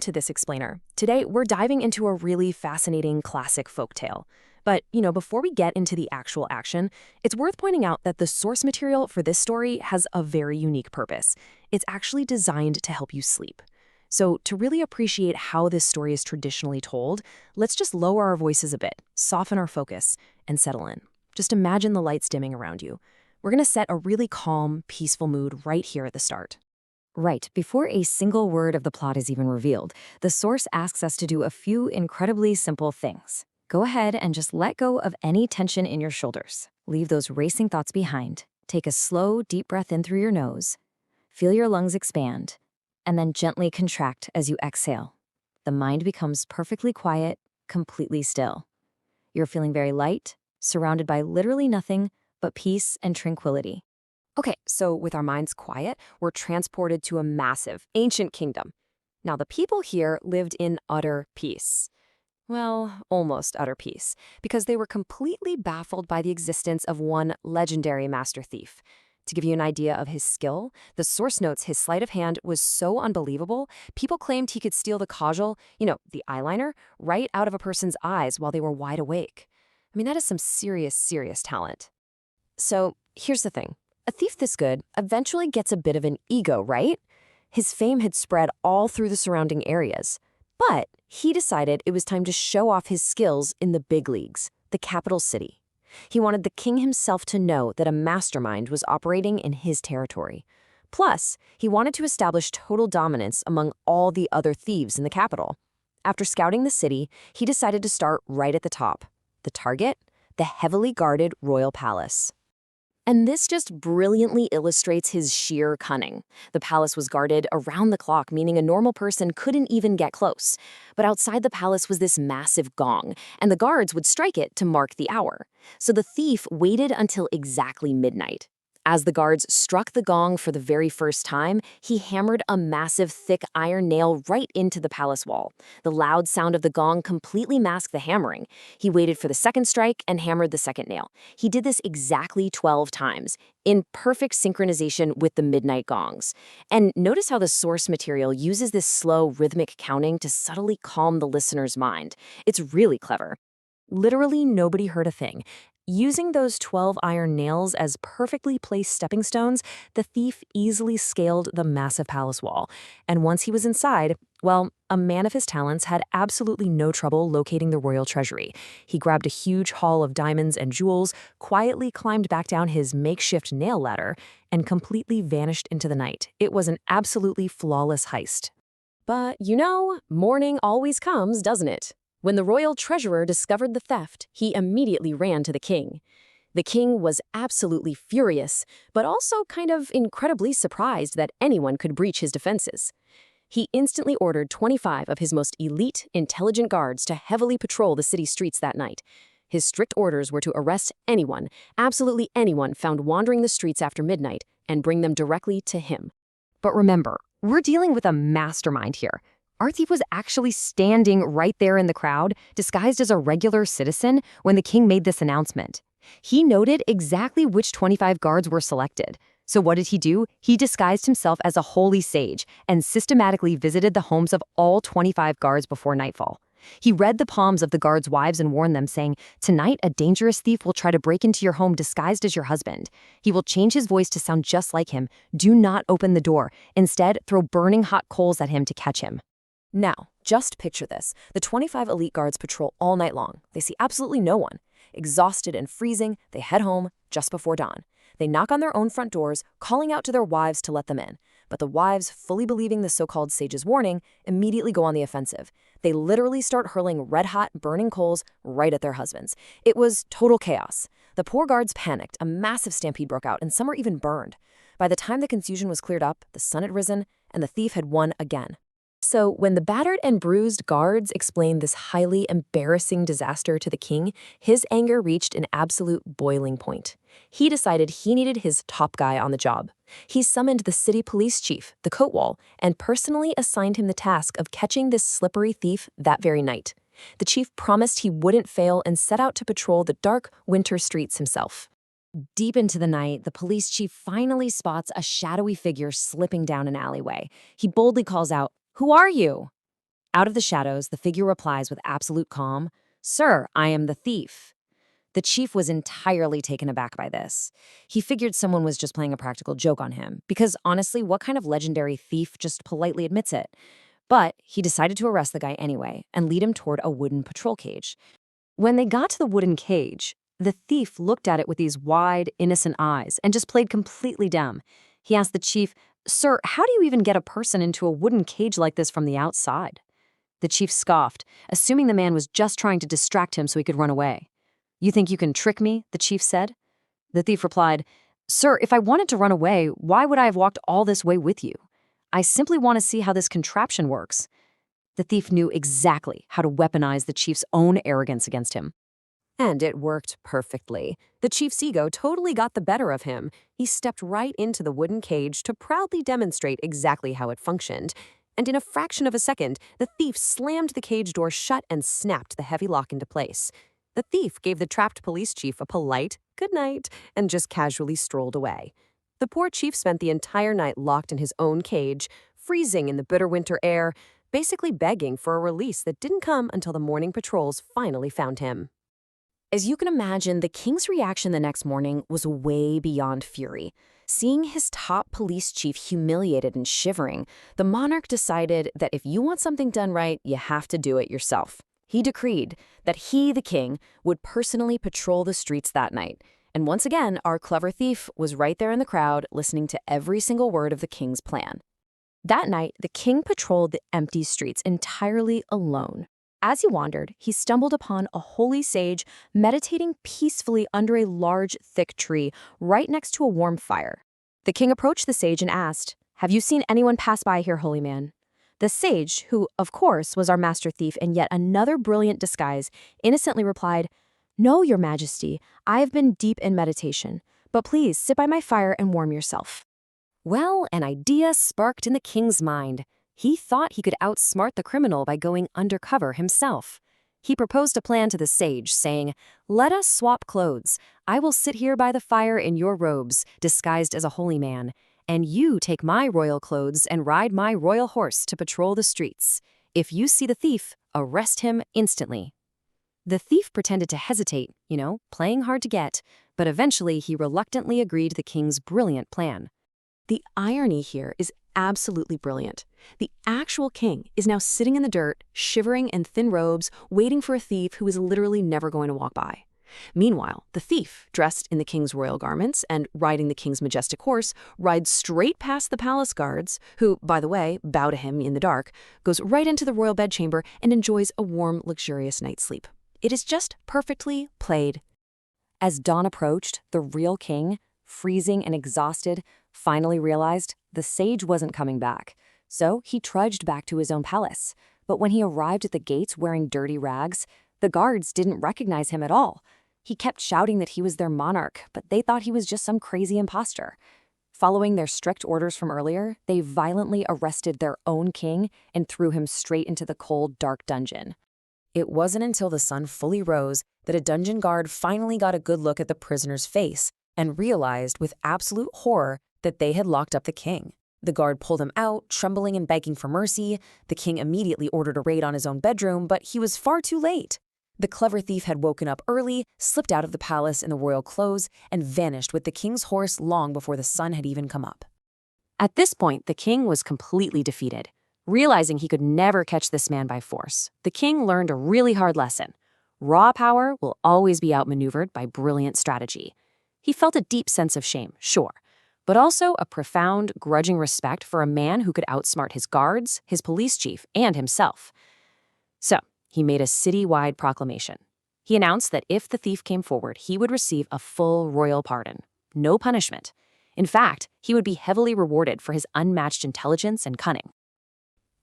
To this explainer. Today, we're diving into a really fascinating classic folktale. But, before we get into the actual action, it's worth pointing out that the source material for this story has a very unique purpose. It's actually designed to help you sleep. So, to really appreciate how this story is traditionally told, let's just lower our voices a bit, soften our focus, and settle in. Just imagine the lights dimming around you. We're going to set a really calm, peaceful mood right here at the start. Right, before a single word of the plot is even revealed, the source asks us to do a few incredibly simple things. Go ahead and just let go of any tension in your shoulders. Leave those racing thoughts behind. Take a slow, deep breath in through your nose. Feel your lungs expand, and then gently contract as you exhale. The mind becomes perfectly quiet, completely still. You're feeling very light, surrounded by literally nothing but peace and tranquility. Okay, so with our minds quiet, we're transported to a massive, ancient kingdom. Now, the people here lived in utter peace. Well, almost utter peace, because they were completely baffled by the existence of one legendary master thief. To give you an idea of his skill, the source notes his sleight of hand was so unbelievable, people claimed he could steal the kajal, the eyeliner, right out of a person's eyes while they were wide awake. I mean, that is some serious, serious talent. So, here's the thing. A thief this good eventually gets a bit of an ego, right? His fame had spread all through the surrounding areas. But he decided it was time to show off his skills in the big leagues, the capital city. He wanted the king himself to know that a mastermind was operating in his territory. Plus, he wanted to establish total dominance among all the other thieves in the capital. After scouting the city, he decided to start right at the top. The target? The heavily guarded royal palace. And this just brilliantly illustrates his sheer cunning. The palace was guarded around the clock, meaning a normal person couldn't even get close. But outside the palace was this massive gong, and the guards would strike it to mark the hour. So the thief waited until exactly midnight. As the guards struck the gong for the very first time, he hammered a massive, thick iron nail right into the palace wall. The loud sound of the gong completely masked the hammering. He waited for the second strike and hammered the second nail. He did this exactly 12 times, in perfect synchronization with the midnight gongs. And notice how the source material uses this slow, rhythmic counting to subtly calm the listener's mind. It's really clever. Literally nobody heard a thing. Using those 12 iron nails as perfectly placed stepping stones, the thief easily scaled the massive palace wall. And once he was inside, well, a man of his talents had absolutely no trouble locating the royal treasury. He grabbed a huge haul of diamonds and jewels, quietly climbed back down his makeshift nail ladder, and completely vanished into the night. It was an absolutely flawless heist. But, morning always comes, doesn't it? When the royal treasurer discovered the theft, he immediately ran to the king. The king was absolutely furious, but also kind of incredibly surprised that anyone could breach his defenses. He instantly ordered 25 of his most elite, intelligent guards to heavily patrol the city streets that night. His strict orders were to arrest anyone, absolutely anyone found wandering the streets after midnight, and bring them directly to him. But remember, we're dealing with a mastermind here. Our thief was actually standing right there in the crowd, disguised as a regular citizen, when the king made this announcement. He noted exactly which 25 guards were selected. So what did he do? He disguised himself as a holy sage and systematically visited the homes of all 25 guards before nightfall. He read the palms of the guards' wives and warned them, saying, "Tonight, a dangerous thief will try to break into your home disguised as your husband. He will change his voice to sound just like him. Do not open the door. Instead, throw burning hot coals at him to catch him." Now, just picture this. The 25 elite guards patrol all night long. They see absolutely no one. Exhausted and freezing, they head home just before dawn. They knock on their own front doors, calling out to their wives to let them in. But the wives, fully believing the so-called sage's warning, immediately go on the offensive. They literally start hurling red-hot, burning coals right at their husbands. It was total chaos. The poor guards panicked, a massive stampede broke out, and some were even burned. By the time the confusion was cleared up, the sun had risen, and the thief had won again. So when the battered and bruised guards explained this highly embarrassing disaster to the king, his anger reached an absolute boiling point. He decided he needed his top guy on the job. He summoned the city police chief, the Kotwal, and personally assigned him the task of catching this slippery thief that very night. The chief promised he wouldn't fail and set out to patrol the dark, winter streets himself. Deep into the night, the police chief finally spots a shadowy figure slipping down an alleyway. He boldly calls out, "Who are you?" Out of the shadows, the figure replies with absolute calm, "Sir, I am the thief." The chief was entirely taken aback by this. He figured someone was just playing a practical joke on him, because honestly, what kind of legendary thief just politely admits it? But he decided to arrest the guy anyway and lead him toward a wooden patrol cage. When they got to the wooden cage, the thief looked at it with these wide, innocent eyes and just played completely dumb. He asked the chief, "Sir, how do you even get a person into a wooden cage like this from the outside?" The chief scoffed, assuming the man was just trying to distract him so he could run away. "You think you can trick me?" the chief said. The thief replied, "Sir, if I wanted to run away, why would I have walked all this way with you? I simply want to see how this contraption works." The thief knew exactly how to weaponize the chief's own arrogance against him. And it worked perfectly. The chief's ego totally got the better of him. He stepped right into the wooden cage to proudly demonstrate exactly how it functioned. And in a fraction of a second, the thief slammed the cage door shut and snapped the heavy lock into place. The thief gave the trapped police chief a polite "good night" and just casually strolled away. The poor chief spent the entire night locked in his own cage, freezing in the bitter winter air, basically begging for a release that didn't come until the morning patrols finally found him. As you can imagine, the king's reaction the next morning was way beyond fury. Seeing his top police chief humiliated and shivering, the monarch decided that if you want something done right, you have to do it yourself. He decreed that he, the king, would personally patrol the streets that night. And once again, our clever thief was right there in the crowd, listening to every single word of the king's plan. That night, the king patrolled the empty streets entirely alone. As he wandered, he stumbled upon a holy sage meditating peacefully under a large, thick tree right next to a warm fire. The king approached the sage and asked, "Have you seen anyone pass by here, holy man?" The sage, who, of course, was our master thief in yet another brilliant disguise, innocently replied, "No, your majesty, I have been deep in meditation, but please sit by my fire and warm yourself." Well, an idea sparked in the king's mind. He thought he could outsmart the criminal by going undercover himself. He proposed a plan to the sage, saying, "Let us swap clothes. I will sit here by the fire in your robes, disguised as a holy man, and you take my royal clothes and ride my royal horse to patrol the streets. If you see the thief, arrest him instantly." The thief pretended to hesitate, playing hard to get, but eventually he reluctantly agreed to the king's brilliant plan. The irony here is absolutely brilliant. The actual king is now sitting in the dirt, shivering in thin robes, waiting for a thief who is literally never going to walk by. Meanwhile, the thief, dressed in the king's royal garments and riding the king's majestic horse, rides straight past the palace guards, who, by the way, bow to him in the dark, goes right into the royal bedchamber and enjoys a warm, luxurious night's sleep. It is just perfectly played. As dawn approached, the real king, freezing and exhausted, finally realized the sage wasn't coming back. So he trudged back to his own palace. But when he arrived at the gates wearing dirty rags, the guards didn't recognize him at all. He kept shouting that he was their monarch, but they thought he was just some crazy imposter. Following their strict orders from earlier, they violently arrested their own king and threw him straight into the cold, dark dungeon. It wasn't until the sun fully rose that a dungeon guard finally got a good look at the prisoner's face and realized with absolute horror that they had locked up the king. The guard pulled him out, trembling and begging for mercy. The king immediately ordered a raid on his own bedroom, but he was far too late. The clever thief had woken up early, slipped out of the palace in the royal clothes, and vanished with the king's horse long before the sun had even come up. At this point, the king was completely defeated. Realizing he could never catch this man by force, the king learned a really hard lesson. Raw power will always be outmaneuvered by brilliant strategy. He felt a deep sense of shame, sure, but also a profound, grudging respect for a man who could outsmart his guards, his police chief, and himself. So, he made a city-wide proclamation. He announced that if the thief came forward, he would receive a full royal pardon. No punishment. In fact, he would be heavily rewarded for his unmatched intelligence and cunning.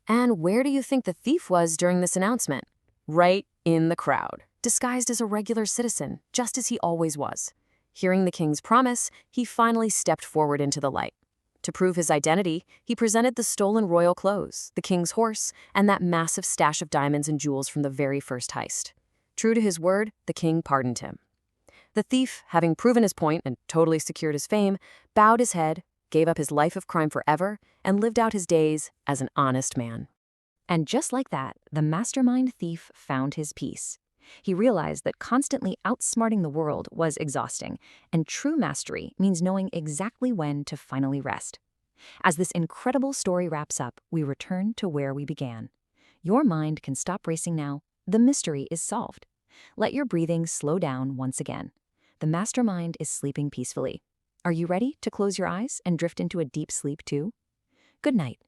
And where do you think the thief was during this announcement? Right in the crowd, disguised as a regular citizen, just as he always was. Hearing the king's promise, he finally stepped forward into the light. To prove his identity, he presented the stolen royal clothes, the king's horse, and that massive stash of diamonds and jewels from the very first heist. True to his word, the king pardoned him. The thief, having proven his point and totally secured his fame, bowed his head, gave up his life of crime forever, and lived out his days as an honest man. And just like that, the mastermind thief found his peace. He realized that constantly outsmarting the world was exhausting, and true mastery means knowing exactly when to finally rest. As this incredible story wraps up, we return to where we began. Your mind can stop racing now. The mystery is solved. Let your breathing slow down once again. The mastermind is sleeping peacefully. Are you ready to close your eyes and drift into a deep sleep too? Good night.